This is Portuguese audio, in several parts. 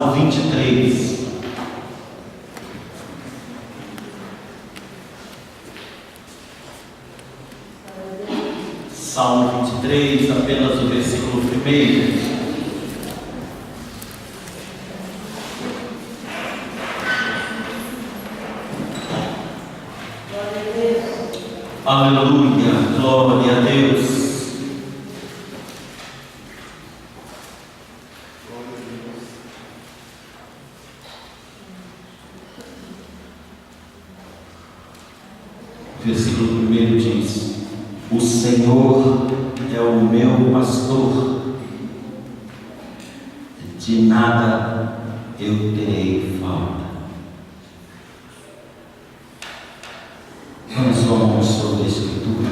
23. Salmo 23, apenas o versículo 1. Aleluia, glória a Deus. Versículo 1 diz: o Senhor é o meu pastor, de nada eu terei falta. Vamos sobre a Escritura.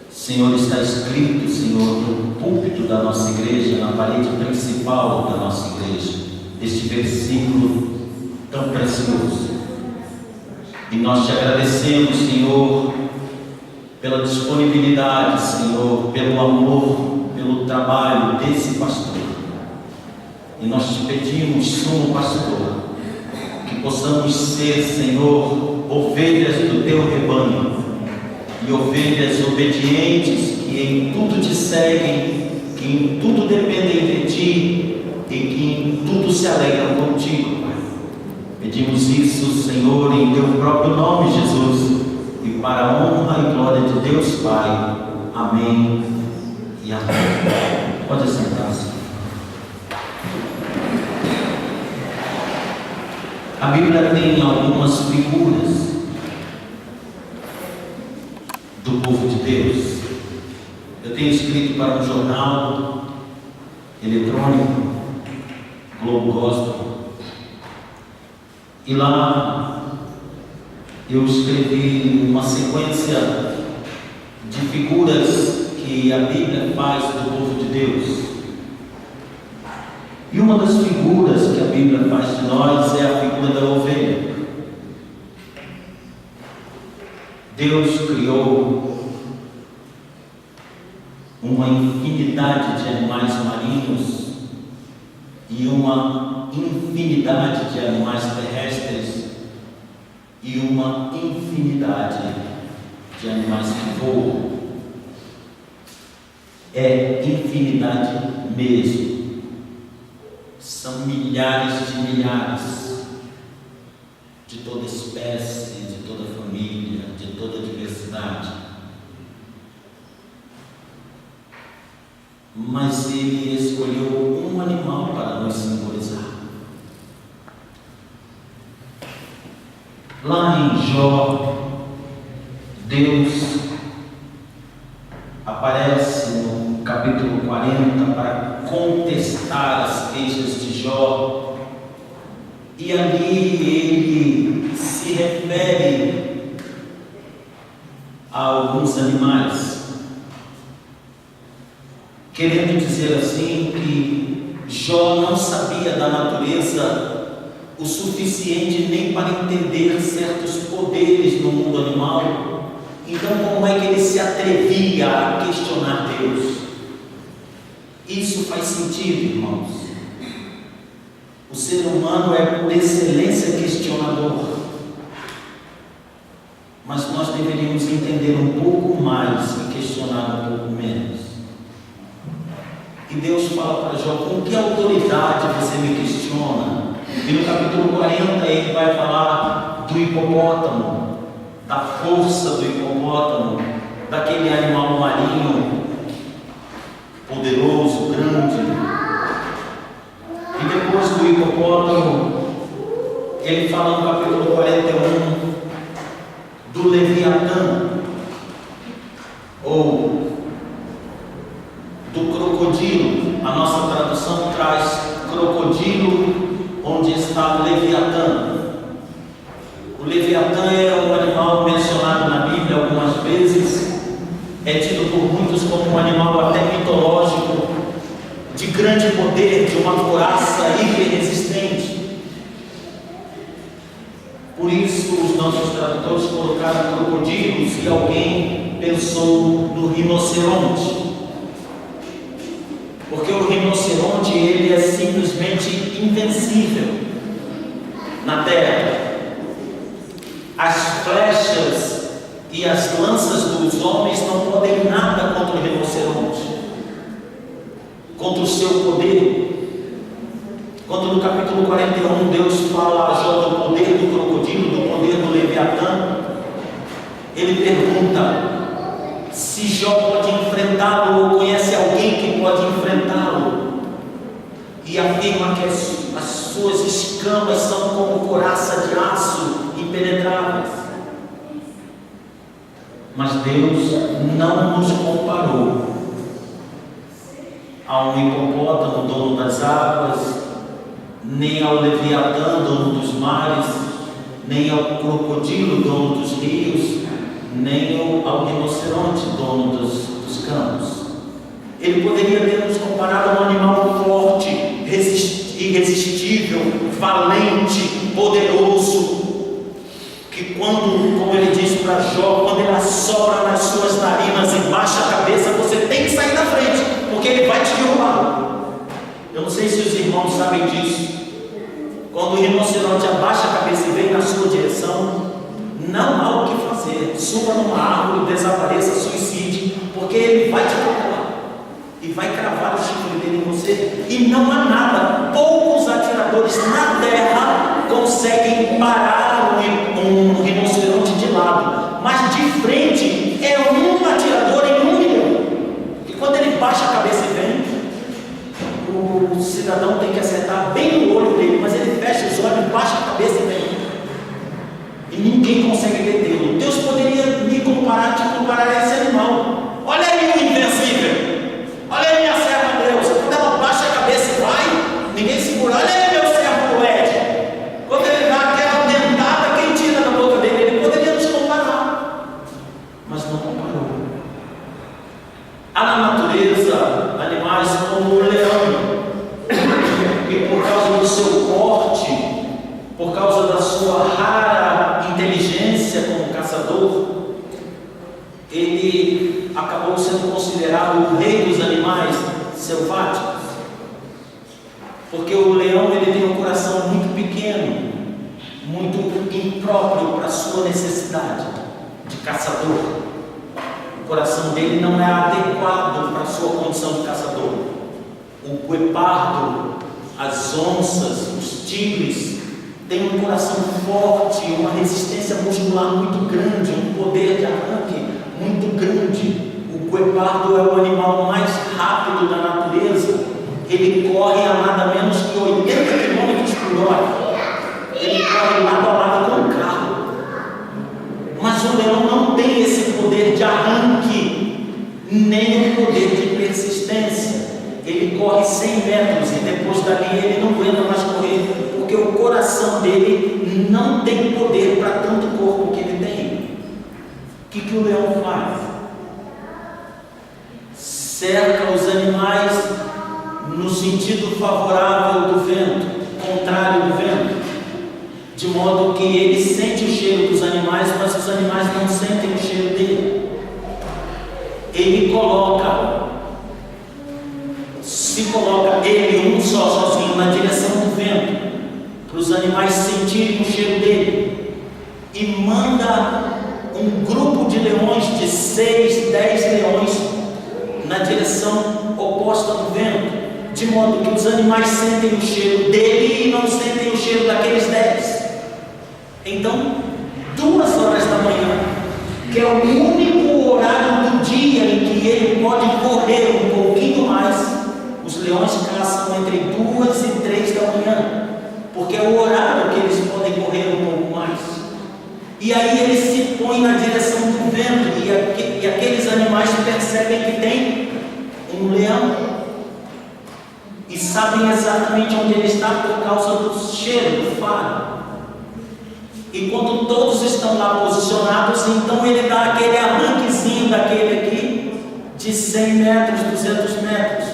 Senhor, está escrito, Senhor, no púlpito da nossa igreja, na parede principal da nossa igreja, este versículo tão precioso. E nós te agradecemos, Senhor, pela disponibilidade, Senhor, pelo amor, pelo trabalho desse pastor. E nós te pedimos, sumo pastor, que possamos ser, Senhor, ovelhas do teu rebanho, e ovelhas obedientes, que em tudo te seguem, que em tudo dependem de ti, e que em tudo se alegram contigo, Pai. Pedimos isso, Senhor, em teu próprio nome, Jesus, e para a honra e glória de Deus Pai. Amém e amém. Pode sentar-se. A Bíblia tem algumas figuras do povo de Deus. Eu tenho escrito para um jornal eletrônico, Globo Gospel, e lá eu escrevi uma sequência de figuras que a Bíblia faz do povo de Deus. E uma das figuras que a Bíblia faz de nós é a figura da ovelha. Deus criou uma infinidade de animais marinhos e uma infinidade de animais terrestres e uma infinidade de animais que voam. É infinidade mesmo. São milhares de milhares, de toda espécie, de toda família, de toda diversidade. Mas ele escolheu um animal para nos simbolizar. Lá em Jó, Deus aparece no capítulo 40 para contestar as queixas de Jó, e ali ele se refere a alguns animais, querendo dizer assim que Jó não sabia da natureza o suficiente nem para entender certos poderes no mundo animal. Então, como é que ele se atrevia a questionar Deus? Isso faz sentido, irmãos. O ser humano é por excelência questionador, mas nós deveríamos entender um pouco mais e questionar um pouco menos. E Deus fala para Jó: com que autoridade você me questiona? E no capítulo 40 ele vai falar do hipopótamo, da força do hipopótamo, daquele animal marinho poderoso, grande. E depois do hipopótamo, ele fala no capítulo 41 do Leviatã, ou do crocodilo. A nossa tradução traz crocodilo, onde está o Leviatã. O Leviatã é um animal mencionado na Bíblia algumas vezes, é tido por muitos como um animal até mitológico, de grande poder, de uma couraça hiperresistente. Por isso os nossos tradutores colocaram crocodilos e alguém pensou no rinoceronte, porque o rinoceronte ele é simplesmente invencível na terra. As flechas e as lanças dos homens não podem nada contra o rinoceronte, contra o seu poder. Quando no capítulo 41 Deus fala a Jó do poder do crocodilo, do poder do Leviatã, ele pergunta se Jó pode enfrentá-lo ou conhece alguém que pode enfrentá-lo, e afirma que as suas escamas são como coraça de aço impenetráveis. Mas Deus não nos comparou a um hipopótamo, dono das águas, nem ao Leviatã, dono dos mares, nem ao crocodilo, dono dos rios, nem ao rinoceronte, dono dos campos. Ele poderia ter nos comparado a um animal forte, irresistível, valente, poderoso, que quando, como ele diz para Jó, quando ele assopra nas suas narinas e baixa a cabeça, você tem que sair da frente, porque ele vai te derrubar. Eu não sei se os irmãos sabem disso. Quando o rinoceronte abaixa a cabeça e vem na sua direção, não há o que fazer. Suba numa árvore, desapareça, suicide, porque ele vai te atropelar e vai cravar o chifre dele em você. E não há nada, poucos atiradores na terra conseguem parar um rinoceronte de lado, mas de frente é um atirador em 1 milhão. E quando ele baixa a cabeça e vem, o cidadão tem que acertar bem no olho dele, mas ele fecha os olhos, baixa a cabeça e vem. E ninguém consegue detê-lo. Deus poderia te comparar a esse animal. Olha aí o invencível. Olha aí minha serva Deus. Quando ela baixa a cabeça e vai, ninguém segura. Olha aí meu servo Ed. Quando ele dá aquela dentada, quem tira da boca dele? Ele poderia nos comparar, mas não comparou. Há na natureza animais como o leão, e por causa do seu porte, por causa da sua rara inteligência como caçador, ele acabou sendo considerado o rei dos animais selváticos, porque o leão ele tem um coração muito pequeno, muito impróprio para a sua necessidade de caçador. O coração dele não é adequado para a sua condição de caçador. O guepardo, as onças, os tigres têm um coração forte, uma resistência muscular muito grande, um poder de arranque muito grande. O guepardo é o animal mais rápido da natureza. Ele corre a nada menos que 80 km por hora. Ele corre lado a lado com o carro. Mas o leão não tem esse poder de arranque, nem o poder de persistência. Ele corre 100 metros e depois dali ele não aguenta mais correr, porque o coração dele não tem poder para tanto corpo que ele tem. O que o leão faz? Cerca os animais no sentido favorável do vento, contrário do vento, de modo que ele sente o cheiro dos animais, mas os animais não sentem o cheiro dele. Ele se coloca ele sozinho na direção do vento, para os animais sentirem o cheiro dele, e manda um grupo de leões, de 6, 10 leões, na direção oposta do vento, de modo que os animais sentem o cheiro dele e não sentem o cheiro daqueles 10. Então, 2 horas da manhã, que é o único horário do dia em que ele pode correr um pouquinho mais, os leões caçam entre 2 e 3 da manhã, porque é o horário que eles podem correr um pouco mais. E aí ele se põe na direção do vento, e aqueles animais percebem que tem um leão, e sabem exatamente onde ele está por causa do cheiro, do faro. E quando todos estão lá posicionados, então ele dá aquele arranquezinho daquele aqui, de 100 metros, 200 metros.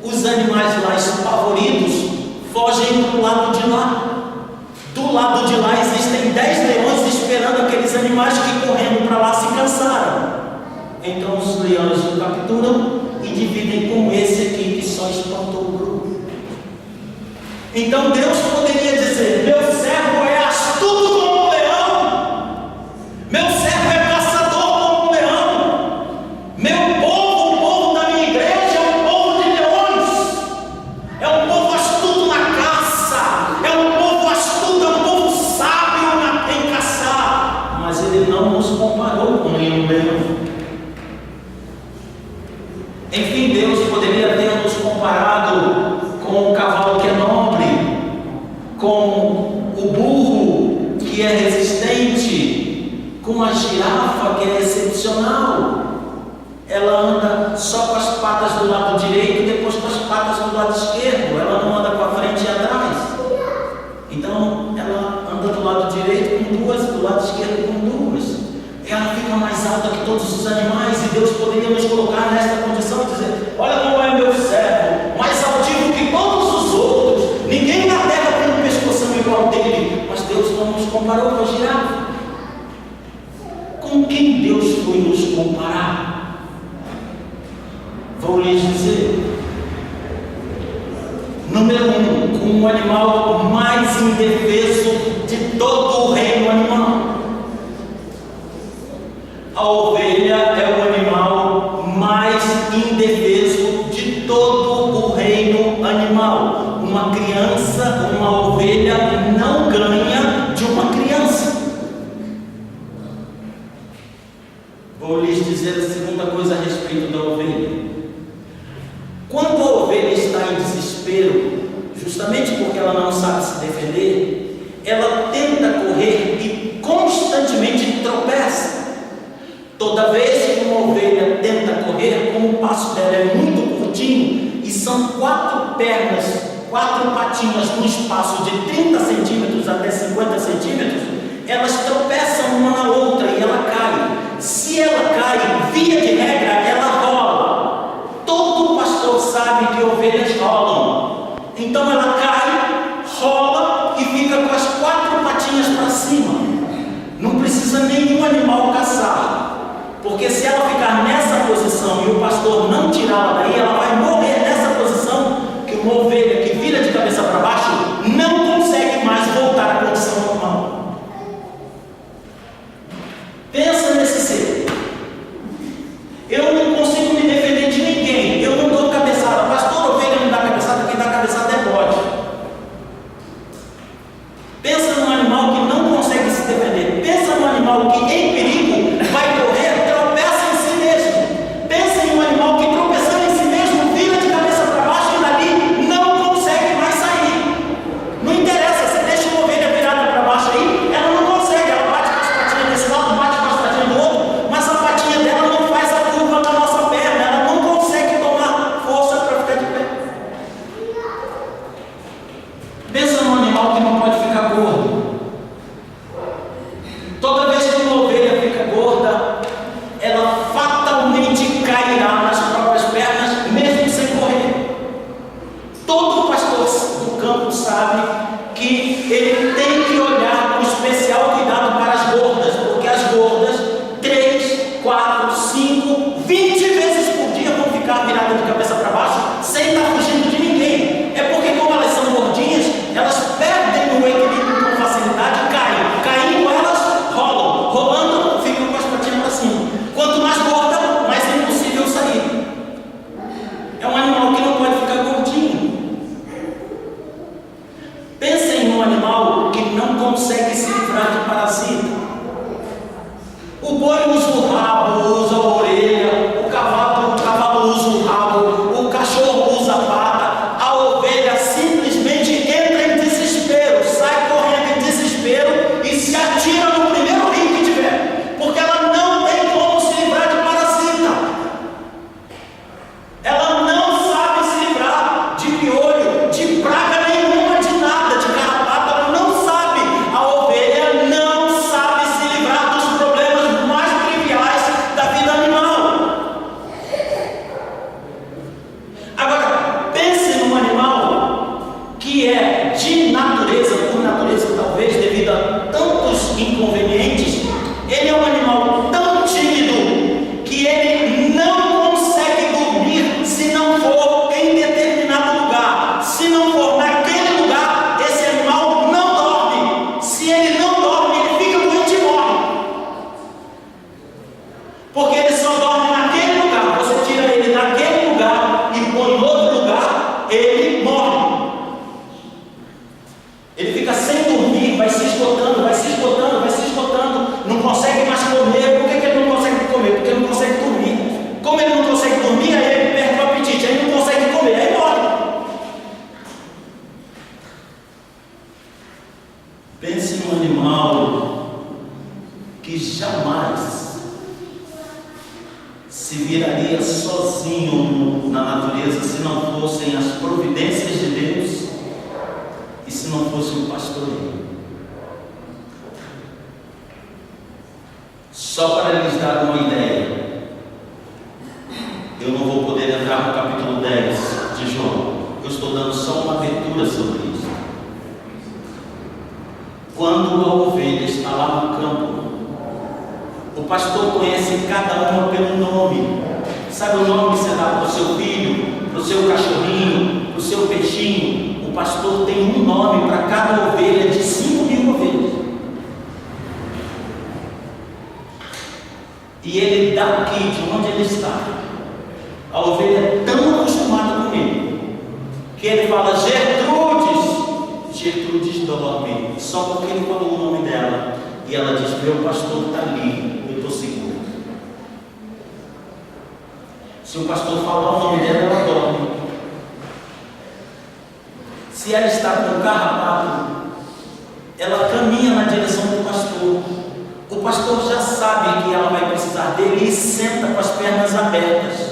Os animais lá espavoridos fogem do lado de lá. Do lado de lá existem 10 leões esperando aqueles animais que correndo para lá se cansaram. Então os leões o capturam e dividem com esse aqui que só espantou o grupo. Então Deus poderia dizer: meu servo é astuto como um leão, meu servo é caçador como um leão, meu povo, o povo da minha igreja, é um povo de leões, é um povo astuto na caça, é um povo astuto, é um povo sábio em caçar. Mas Ele não nos comparou com nenhum leão. Enfim, Deus poderia ter nos comparado com o cavalo que é nobre, com o burro que é resistente, com a girafa que é excepcional. Ela anda só com as patas do lado direito e depois com as patas do lado esquerdo. Ela não anda com a frente e atrás. Então ela anda do lado direito com duas, do lado esquerdo com duas. Ela fica mais alta que todos os animais, e Deus poderia nos colocar nesta condição e dizer: olha como é meu servo, mais altivo que todos os outros, ninguém na terra tem um pescoção igual dele. Mas Deus não nos comparou com a girafa. Com quem Deus foi nos comparar? Vou lhes dizer: número 1, com o animal mais indefeso de todo o reino animal. A ovelha é o animal mais indefeso de todo o reino animal. Uma criança, uma ovelha não ganha de uma criança. Vou lhes dizer a segunda coisa a respeito da ovelha. Quando a ovelha está em desespero, justamente porque ela não sabe se defender, ela tenta correr e constantemente tropeça. Toda vez que uma ovelha tenta correr, como o passo dela é muito curtinho e são 4 pernas, 4 patinhas no espaço de 30 centímetros até 50 centímetros, elas tropeçam uma na outra e ela cai. Se ela cai, via de regra, ela rola. Todo pastor sabe que ovelhas rolam. Então ela cai, rola e fica com as 4 patinhas para cima. Não precisa nenhum animal caçar. Porque se ela ficar nessa posição e o pastor não tirá-la daí, ela vai morrer nessa posição, que uma ovelha que vira de cabeça para baixo não consegue mais voltar à condição normal. Pensa nesse ser. Eu não consigo me defender de ninguém, eu não dou cabeçada. Pastor, ovelha não dá cabeçada, quem dá cabeçada é bode. Pensa num animal que não consegue se defender. Pensa num animal que em perigo vai correr, tropeça em si mesmo. Pensa em um animal que tropeçando em si mesmo vira de cabeça para baixo e dali não consegue mais sair. Não interessa, você deixa uma ovelha virada para baixo aí, ela não consegue, ela bate com as patinhas desse lado, bate com as patinhas do outro, mas a patinha dela não faz a curva da nossa perna, ela não consegue tomar força para ficar de pé. Pensa num animal que não pode ficar gordo. Toda vez que uma ovelha fica gorda, ela fatalmente cairá nas próprias pernas, mesmo sem correr. Todo pastor do campo sabe que ele tem que olhar com especial cuidado para as gordas, porque as gordas, 3, 4, 5, 20 vezes por dia vão ficar viradas de cabeça para baixo, sem estar fugindo de ninguém. É porque, como elas são gordinhas, elas perdem o equilíbrio com facilidade e caem. Caindo, elas rolam. Rolando, ficam com as patinhas para cima. Quanto mais gorda, mais é impossível sair. É um animal que não pode ficar gordinho. Pensem num animal que não consegue se livrar de parasita. O boi usa o rabo, usa a orelha, o cavalo usa o rabo, o cachorro usa a pata, a ovelha simplesmente entra em desespero, sai correndo em desespero e se atira no primeiro rio que tiver, porque ela não tem como se livrar de parasita. Ela não sabe se livrar de piolho, de praga nenhuma, de nada, de carrapato, ela não sabe. A ovelha não sabe se livrar dos problemas mais triviais da animal que jamais se viraria sozinho na natureza se não fossem as providências de Deus e se não fosse o pastoreio. Só para lhes dar uma ideia, eu não vou poder entrar no capítulo 10 de João, eu estou dando só uma abertura sobre isso. Quando a ovelha está lá no campo, o pastor conhece cada uma pelo nome. Sabe o nome que você dá para o seu filho, para o seu cachorrinho, para o seu peixinho? O pastor tem um nome para cada ovelha de 5.000 ovelhas. E ele daqui, de onde ele está, a ovelha é tão acostumada com ele, que ele fala: Gertrudes, Gertrudes dorme, só porque ele falou o nome dela. E ela diz: meu pastor está ali, eu estou seguro. Se o pastor falar o nome dela, ela dorme. Se ela está com o carrapato, ela caminha na direção do pastor. O pastor já sabe que ela vai precisar dele e senta com as pernas abertas.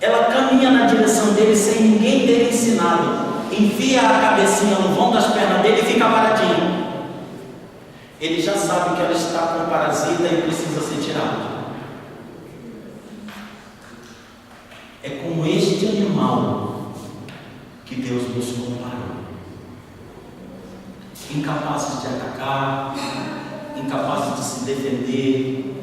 Ela caminha na direção dele sem ninguém ter ensinado. Enfia a cabecinha no vão das pernas dele e fica paradinho. Ele já sabe que ela está com parasita e precisa ser tirada. É como este animal que Deus nos comparou. Incapazes de atacar, incapazes de se defender,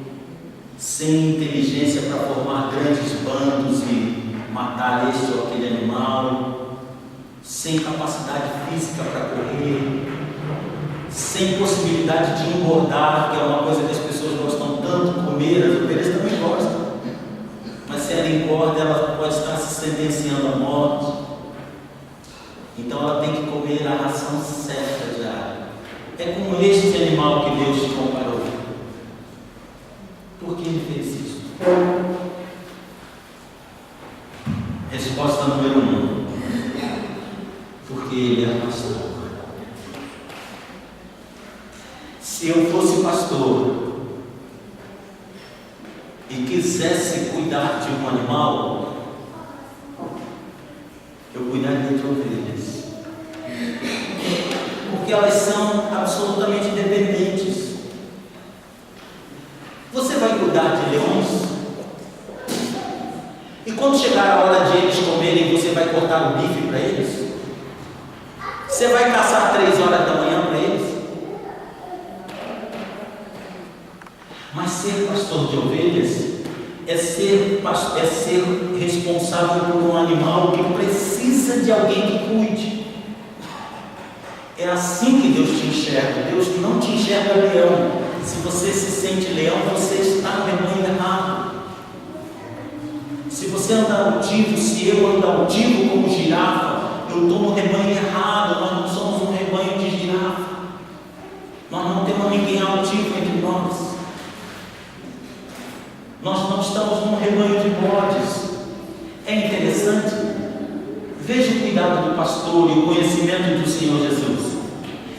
sem inteligência para formar grandes bandos e matar este ou aquele animal, sem capacidade física para correr, sem possibilidade de engordar, que é uma coisa que as pessoas gostam tanto de comer. As ovelhas também gostam, mas se ela engorda, ela pode estar se sentenciando à morte. Então ela tem que comer a ração certa diária. É como este animal que Deus te comparou. Por que ele fez isso? Resposta número 1: porque ele é pastor. Se eu fosse pastor e quisesse cuidar de um animal, eu cuidaria de ovelhas, porque elas são absolutamente dependentes. Você vai cuidar de leões? E quando chegar a hora de eles comerem, você vai cortar o bife para eles? Você vai caçar 3 horas da manhã para eles? Mas ser pastor de ovelhas é ser responsável por um animal que precisa de alguém que cuide. É assim que Deus te enxerga. Deus não te enxerga leão. Se você se sente leão, você está no rebanho errado. Se você anda altivo, se eu ando altivo como girafa, eu estou no rebanho errado. Nós não somos um rebanho de girafa. Nós não temos ninguém altivo entre nós. Nós não estamos num rebanho de bodes. É interessante. Veja o cuidado do pastor e o conhecimento do Senhor Jesus.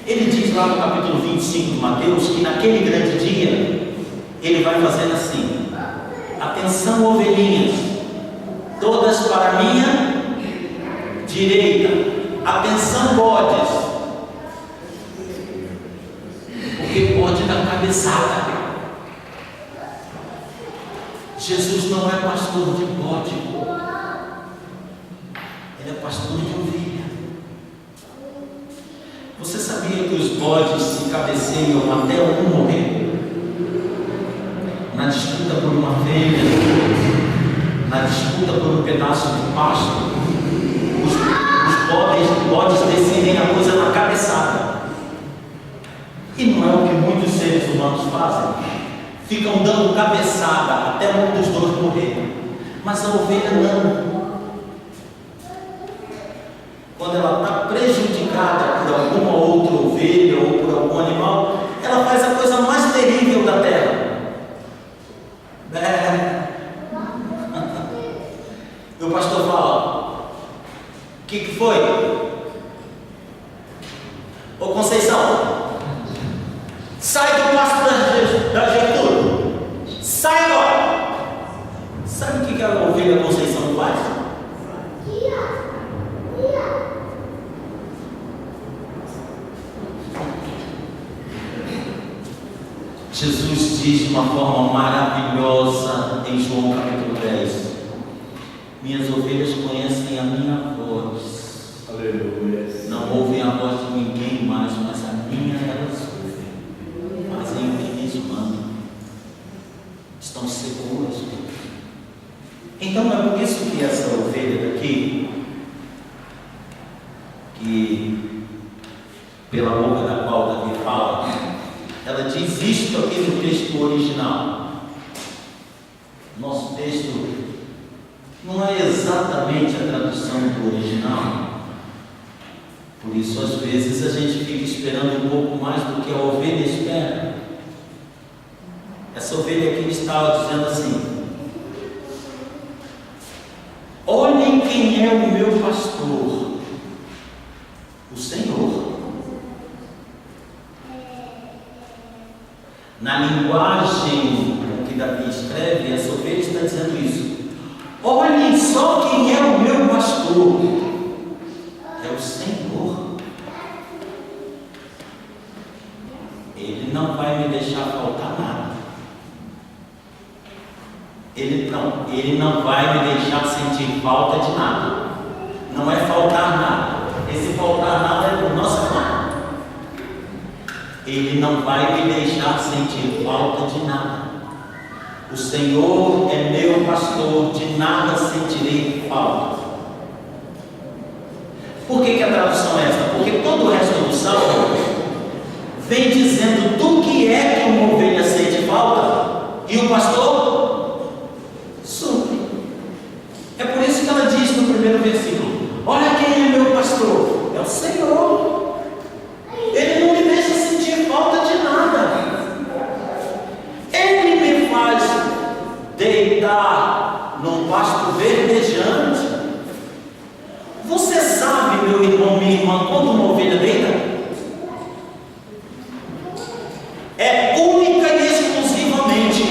Ele diz lá no capítulo 25 de Mateus que naquele grande dia ele vai fazendo assim: atenção, ovelhinhas, todas para a minha direita. Atenção, bodes, porque pode dar cabeçada. Jesus não é pastor de bode, ele é pastor de ovelha. Você sabia que os bodes se cabeceiam até um morrer? Na disputa por uma fêmea, na disputa por um pedaço de pasto, os bodes decidem a coisa na cabeçada. E não é o que muitos seres humanos fazem. Ficam dando cabeçada até um dos dois morrer. Mas a ovelha não. Quando ela está prejudicada por alguma outra ovelha ou por algum animal, ela faz a coisa mais terrível da terra. E o pastor fala: o que foi? Ô Conceição, Jesus diz de uma forma maravilhosa em João capítulo 10: minhas ovelhas conhecem a minha voz. Aleluia. Não ouvem a voz de ninguém mais, mas a minha elas ouvem. Fazem o que lhes mando. Estão seguras. Então é por isso que essa ovelha daqui, que pela boca da qual Davi fala, ela diz isto aqui no texto original. Nosso texto não é exatamente a tradução do original. Por isso, às vezes, a gente fica esperando um pouco mais do que a ovelha espera. Essa ovelha aqui estava dizendo assim: olhem quem é o meu pastor, o Senhor. Na linguagem com que Davi escreve, essa ovelha está dizendo isso. Olhem só quem é o meu pastor, é o Senhor. Ele não vai me deixar faltar nada. Ele não vai me deixar sentir falta de nada. Não é faltar nada. Esse faltar nada é por nossa conta. Ele não vai me deixar sentir falta de nada. O Senhor é meu pastor, de nada sentirei falta. Por que a tradução é essa? Porque todo o resto do salmo vem dizendo do que é que uma ovelha sente falta e o pastor supre. É por isso que ela diz no primeiro versículo: olha quem é meu pastor, é o Senhor. Ele não me deixa sentir falta de nada. Ele me faz deitar num pasto verdejante. Você sabe, meu irmão, minha irmã, quando uma ovelha deita? É única e exclusivamente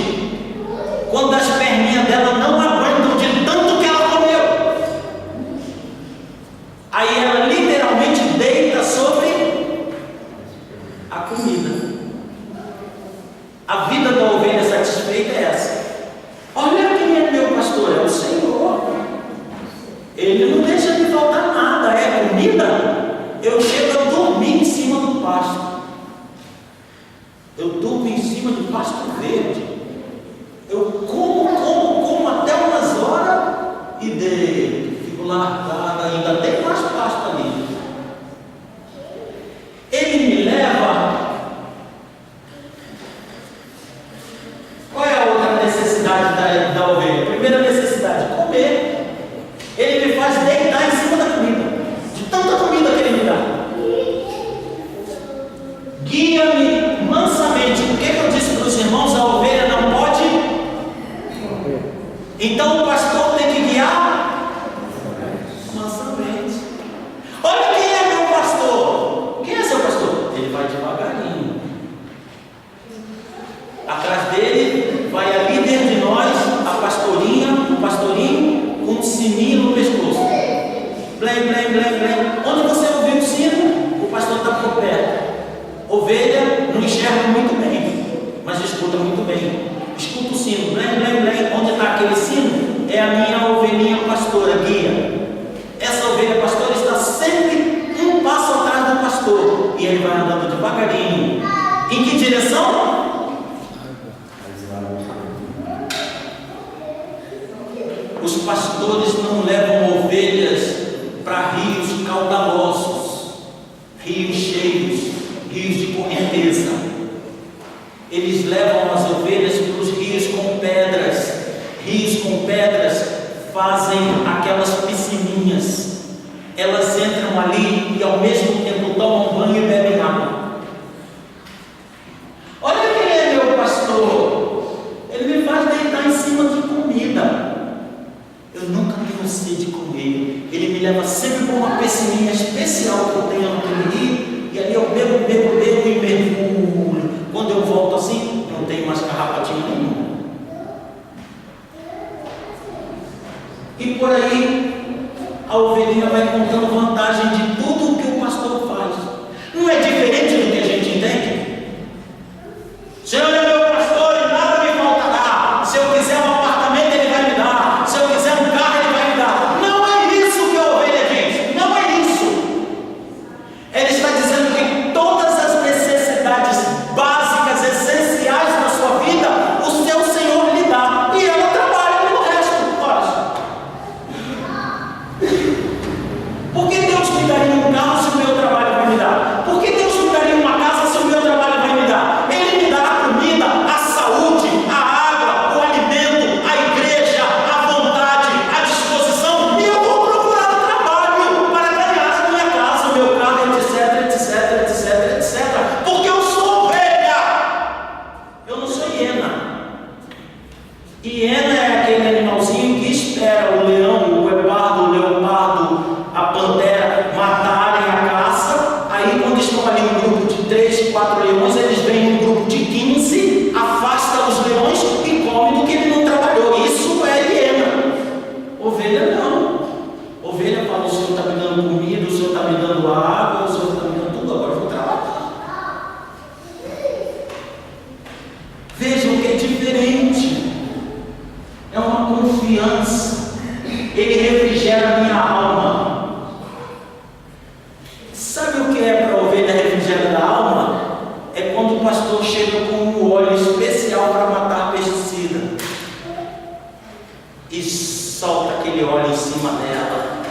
quando as perninhas dela não aguentam de tanto que ela comeu. Aí ela literalmente deita sobre a comida. A vida da ovelha satisfeita é essa. Olha quem é meu pastor, é o Senhor. Ele não deixa de faltar nada. É comida, eu chego a dormir em cima do pasto. Eu durmo em cima de pasto verde. Eu como até umas horas e deito. Fico largado, ainda tem mais pasto ali. Ele me leva. Qual é a outra necessidade da ovelha? Primeira necessidade: comer. Ele me faz deitar em cima da comida, de tanta comida que ele me dá. Guia-me mansamente. Por que eu disse para os irmãos: a ovelha não pode? Então o pastor tem que guiar mansamente. Olha quem é meu pastor. Quem é seu pastor? Ele vai devagarinho. Atrás dele vai a líder de nós, a pastorinha, o pastorinho, com um sininho no pescoço. Blém, blém, blém, blém. Onde você ouviu o sino, o pastor está por perto. Ovelha não enxerga muito bem, mas escuta muito bem. Escuta o sino, blém, blém, blém. Onde está aquele sino? É a minha ovelhinha pastora, guia. Essa ovelha pastora está sempre um passo atrás do pastor. E ele vai andando devagarinho. Em que direção? Os pastores não levam ovelhas para rios caudalosos, rios cheios, rios de correnteza. Eles levam as ovelhas para os rios com pedras. Rios com pedras fazem aquelas piscininhas. Elas entram ali e ao mesmo tempo tomam banho e bebem água. Olha quem é meu pastor. Ele me faz deitar em cima de comida. Eu nunca tenho sede com ele. Ele me leva sempre para uma piscininha especial que eu tenho naquele rio. E ali eu bebo e mergulho. Quando eu volto assim, não tenho mais carrapatinho nenhum. E por aí, a ovelhinha vai contando vantagem de tudo o que o pastor faz. Não é diferente do que a gente entende? Senhor é meu Sabe o que é para a ovelha refrigério da alma? É quando o pastor chega com um óleo especial para matar pesticida e solta aquele óleo em cima dela.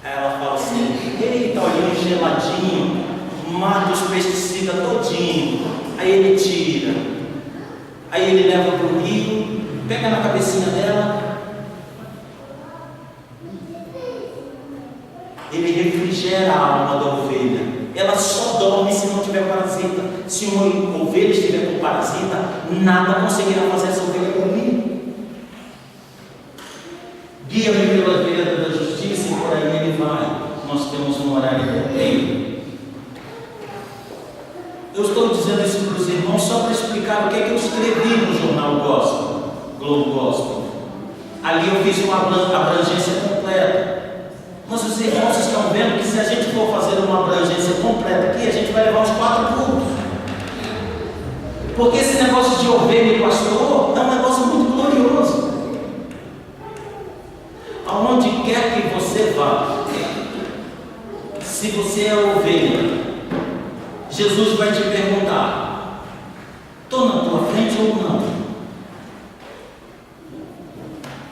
Aí ela fala assim: eita, olhinho geladinho, mata os pesticidas todinho. Aí ele tira, aí ele leva para o rio, pega na cabecinha dela, ele refrigera a alma da ovelha. Ela só dorme se não tiver parasita. Se uma ovelha estiver com parasita, nada conseguirá fazer essa ovelha dormir. Guia-me pela vereda da justiça e por aí ele vai. Nós temos um horário inteiro. Eu estou dizendo isso para os irmãos só para explicar o que é que eu escrevi no jornal Gospel, Globo Gospel. Ali eu fiz uma abrangência completa. Mas os irmãos estão vendo que se a gente for fazer uma abrangência completa aqui, a gente vai levar os 4 cultos. Porque esse negócio de ovelha e pastor é um negócio muito glorioso. Aonde quer que você vá, se você é ovelha, Jesus vai te perguntar: estou na tua frente ou não?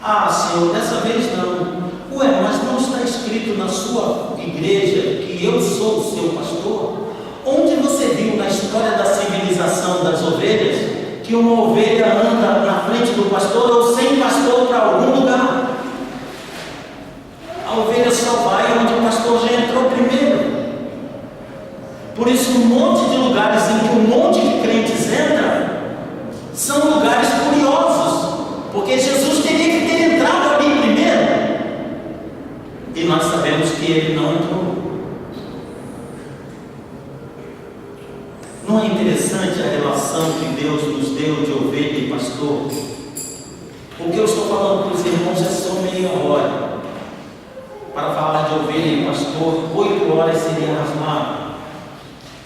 Ah, Senhor, dessa vez não. Ué, mas não está escrito na sua igreja que eu sou o seu pastor? Onde você viu na história da civilização das ovelhas que uma ovelha anda na frente do pastor ou sem pastor para algum lugar? A ovelha só vai onde o pastor já entrou primeiro. Por isso, um monte de lugares em que um monte de crentes entra são lugares curiosos, porque Jesus teria que ter entrado ali primeiro. E nós sabemos que ele não entrou. Não é interessante a relação que Deus nos deu de ovelha e pastor? O que eu estou falando para os irmãos é só meia hora. Para falar de ovelha e pastor, 8 horas seria razoável.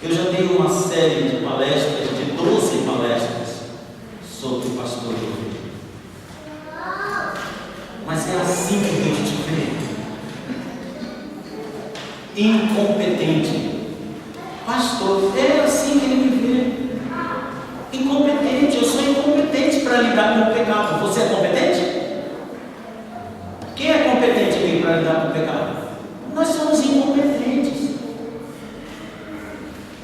Eu já dei uma série de palestras, de 12 palestras, sobre o pastor de ovelha. Mas é assim que Deus te vê. Incompetente. Pastor, é assim que ele me vê. Incompetente. Eu sou incompetente para lidar com o pecado. Você é competente? Quem é competente aqui para lidar com o pecado? Nós somos incompetentes.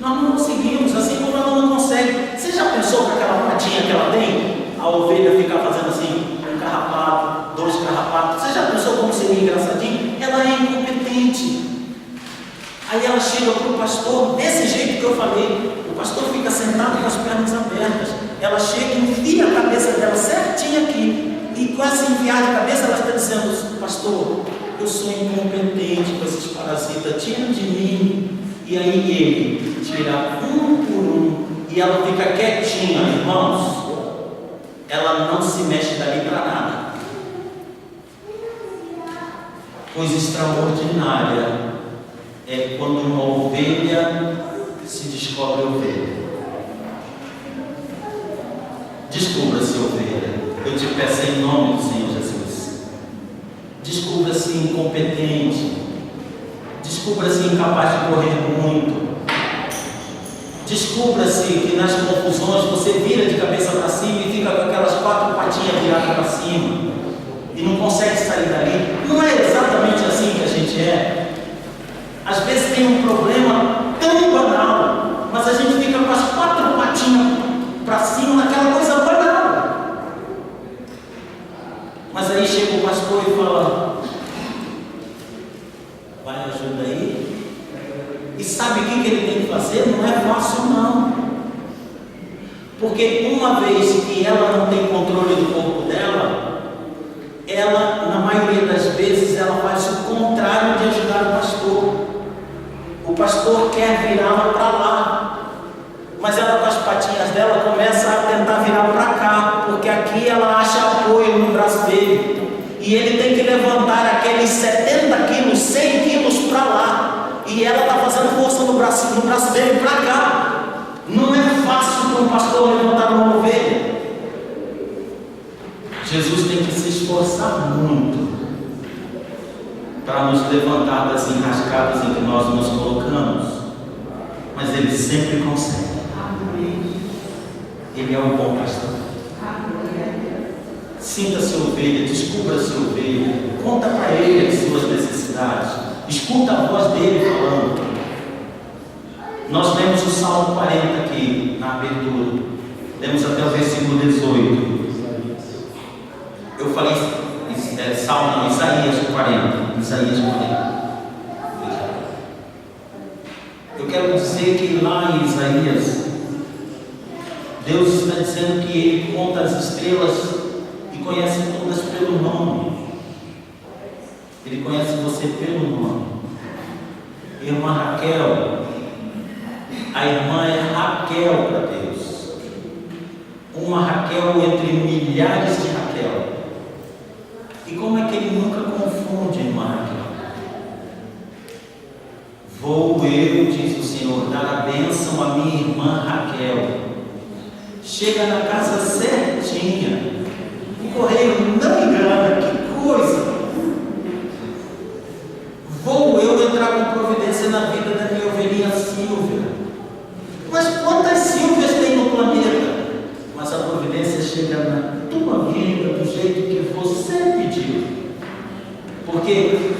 Nós não conseguimos, assim como ela não consegue. Você já pensou com aquela patinha que ela tem? A ovelha ficar fazendo assim, um carrapato, 2 carrapatos. Você já pensou como seria engraçadinho? Ela é incompetente. Aí ela chega para o pastor, desse jeito que eu falei. O pastor fica sentado com as pernas abertas. Ela chega e enfia a cabeça dela certinho aqui. E com essa enfiada de cabeça, ela está dizendo: pastor, eu sou incompetente com esses parasitas, tira de mim. E aí ele tira um por um. E ela fica quietinha, irmãos. Ela não se mexe dali para nada. Coisa extraordinária é quando uma ovelha se descobre ovelha. Descubra-se ovelha. Eu te peço em nome do Senhor Jesus. Descubra-se incompetente. Descubra-se incapaz de correr muito. Descubra-se que nas confusões você vira de cabeça para cima e fica com aquelas 4 patinhas viradas para cima e não consegue sair dali. Não é exatamente assim que a gente é. Às vezes tem um problema tão banal, mas a gente fica com as 4 patinhas para cima naquela coisa banal. Mas aí chega o pastor e fala: vai, ajuda aí. E sabe o que ele tem que fazer? Não é fácil não. Porque uma vez que ela não tem controle do corpo dela, ela, na maioria das vezes, ela faz o contrário de ajudar o pastor. O pastor quer virá-la para lá, mas ela com as patinhas dela começa a tentar virar para cá, porque aqui ela acha apoio no braço dele. E ele tem que levantar aqueles 70 quilos, 100 quilos para lá. E ela está fazendo força no braço dele para cá. Não é fácil para um pastor levantar uma ovelha. Jesus tem que se esforçar muito para nos levantar das enrascadas em que nós nos colocamos, mas Ele sempre consegue. Ele é um bom pastor. Sinta-se ovelha, descubra-se ovelha, conta para Ele as suas necessidades, escuta a voz dEle falando. Nós lemos o Salmo 40 aqui na abertura, lemos até o versículo 18. Eu falei Salmo não, Isaías 40. Isaías 40. Eu quero dizer que lá em Isaías, Deus está dizendo que Ele conta as estrelas e conhece todas pelo nome. Ele conhece você pelo nome. Irmã Raquel, a irmã é Raquel para Deus. Uma Raquel entre milhares de Raquel. E como é que Ele nunca confunde, irmã Raquel? Vou eu, diz o Senhor, dar a bênção à minha irmã Raquel. Chega na casa certinha. O correio não engana, que coisa. Vou eu entrar com providência na vida da minha ovelhinha Silvia. Mas quantas Silvias tem no planeta? Mas a providência chega na tua vida do jeito que você pediu. Porque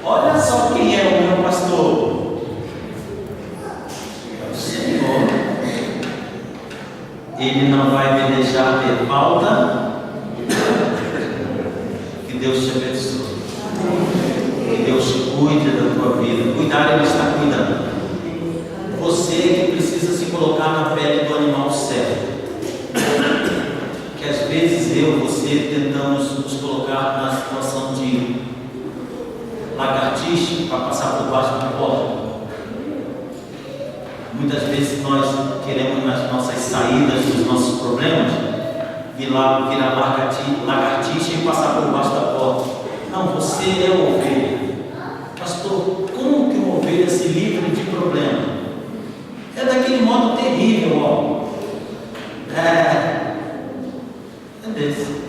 olha só quem é o meu pastor. É o Senhor. Ele não vai me deixar ter falta. Que Deus te abençoe. Que Deus cuide da tua vida. Cuidar, Ele está cuidando. Você que precisa se colocar na pele do animal certo. Que às vezes eu e você tentamos nos colocar na situação de lagartixa para passar por baixo da porta. Muitas vezes nós queremos nas nossas saídas dos nossos problemas virar lagartixa e passar por baixo da porta. Não, você é ovelha. Pastor, como que uma ovelha se livra de problema? É daquele modo terrível, ó. É desse.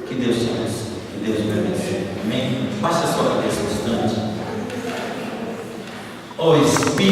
Que Deus te abençoe. Que Deus te abençoe. Amém? Baixa a sua cabeça um instante. Ó Espírito.